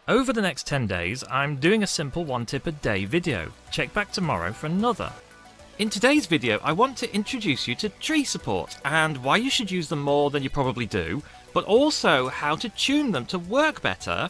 Over the next 10 days, I'm doing a simple one tip a day video. Check back tomorrow for another. In today's video, I want to introduce you to tree support and why you should use them more than you probably do, but also how to tune them to work better,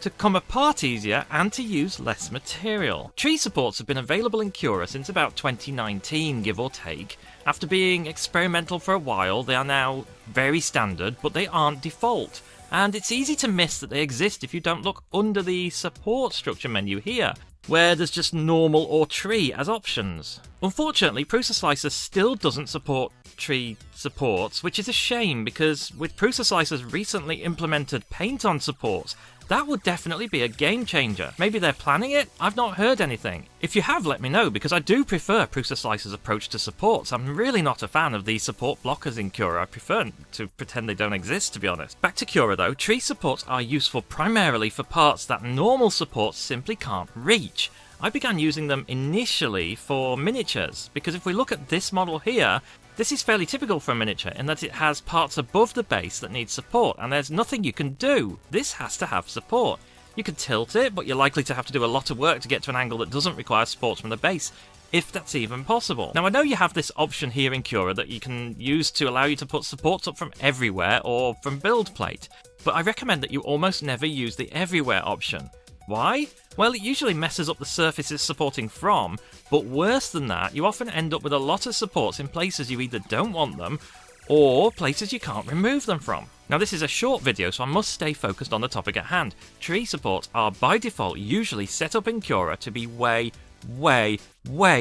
to come apart easier, and to use less material. Tree supports have been available in Cura since about 2019, give or take. After being experimental for a while, they are now very standard, but they aren't default. And it's easy to miss that they exist if you don't look under the support structure menu here, where there's just normal or tree as options. Unfortunately, Prusa Slicer still doesn't support tree supports, which is a shame because with Prusa Slicer's recently implemented paint on supports, that would definitely be a game changer. Maybe they're planning it? I've not heard anything. If you have, let me know, because I do prefer Prusa Slicer's approach to supports. I'm really not a fan of the support blockers in Cura. I prefer to pretend they don't exist, to be honest. Back to Cura though, tree supports are useful primarily for parts that normal supports simply can't reach. I began using them initially for miniatures, because if we look at this model here, this is fairly typical for a miniature in that it has parts above the base that need support, and there's nothing you can do. This has to have support. You can tilt it, but you're likely to have to do a lot of work to get to an angle that doesn't require support from the base, if that's even possible. Now I know you have this option here in Cura that you can use to allow you to put supports up from everywhere or from build plate, but I recommend that you almost never use the everywhere option. Why? Well, it usually messes up the surfaces supporting from, but worse than that, you often end up with a lot of supports in places you either don't want them, or places you can't remove them from. Now this is a short video, so I must stay focused on the topic at hand. Tree supports are by default usually set up in Cura to be way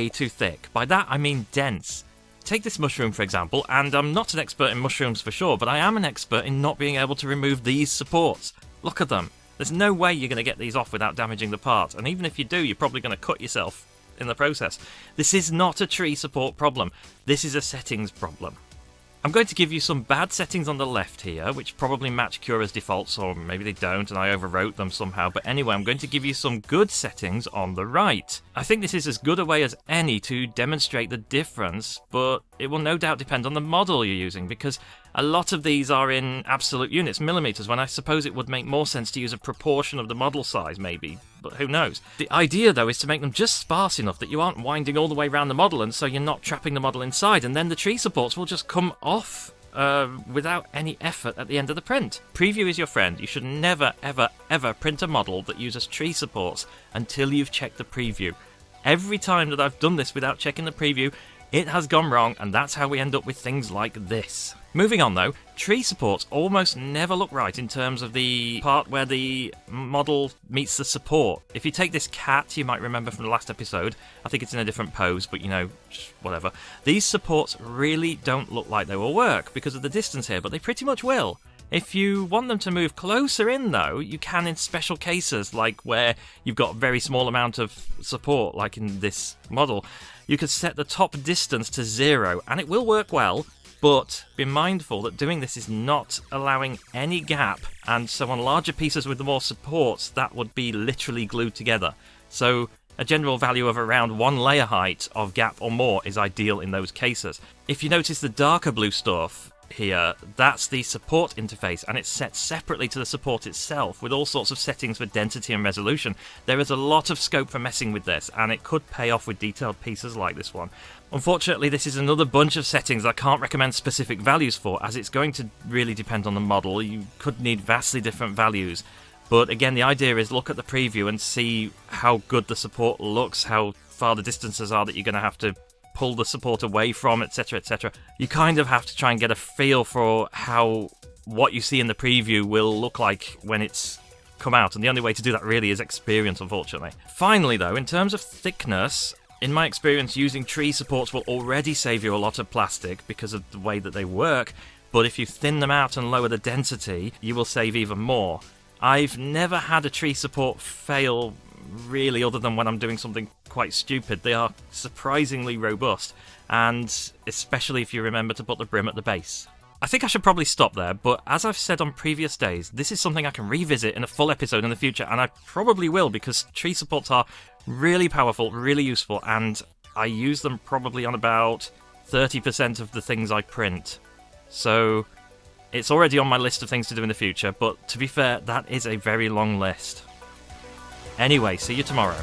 too thick. By that I mean dense. Take this mushroom for example, and I'm not an expert in mushrooms for sure, but I am an expert in not being able to remove these supports. Look at them. There's no way you're going to get these off without damaging the part, and even if you do, you're probably going to cut yourself in the process. This is not a tree support problem, this is a settings problem. I'm going to give you some bad settings on the left here, which probably match Cura's defaults, or maybe they don't and I overwrote them somehow, but anyway, I'm going to give you some good settings on the right. I think this is as good a way as any to demonstrate the difference, but it will no doubt depend on the model you're using, because a lot of these are in absolute units, millimeters, when I suppose it would make more sense to use a proportion of the model size maybe, but who knows. The idea though is to make them just sparse enough that you aren't winding all the way around the model and so you're not trapping the model inside, and then the tree supports will just come off without any effort at the end of the print. Preview is your friend. You should never ever print a model that uses tree supports until you've checked the preview. Every time that I've done this without checking the preview, it has gone wrong, and that's how we end up with things like this. Moving on though, tree supports almost never look right in terms of the part where the model meets the support. If you take this cat, you might remember from the last episode, I think it's in a different pose, but you know, whatever. These supports really don't look like they will work because of the distance here, but they pretty much will. If you want them to move closer in though, you can in special cases, like where you've got a very small amount of support, like in this model. You could set the top distance to 0 and it will work well, but be mindful that doing this is not allowing any gap, and so on larger pieces with more supports that would be literally glued together. So a general value of around 1 layer height of gap or more is ideal in those cases. If you notice the darker blue stuff here, that's the support interface, and it's set separately to the support itself with all sorts of settings for density and resolution. There is a lot of scope for messing with this, and it could pay off with detailed pieces like this one. Unfortunately, this is another bunch of settings I can't recommend specific values for, as it's going to really depend on the model. You could need vastly different values. But again, the idea is look at the preview and see how good the support looks, how far the distances are that you're going to have to pull the support away from, etc, etc. You kind of have to try and get a feel for how what you see in the preview will look like when it's come out, and the only way to do that really is experience, unfortunately. Finally though, in terms of thickness, in my experience using tree supports will already save you a lot of plastic because of the way that they work, but if you thin them out and lower the density, you will save even more. I've never had a tree support fail really, other than when I'm doing something quite stupid. They are surprisingly robust, and especially if you remember to put the brim at the base. I think I should probably stop there, but as I've said on previous days, this is something I can revisit in a full episode in the future, and I probably will, because tree supports are really powerful, really useful, and I use them probably on about 30% of the things I print. So it's already on my list of things to do in the future, but to be fair, that is a very long list. Anyway, see you tomorrow.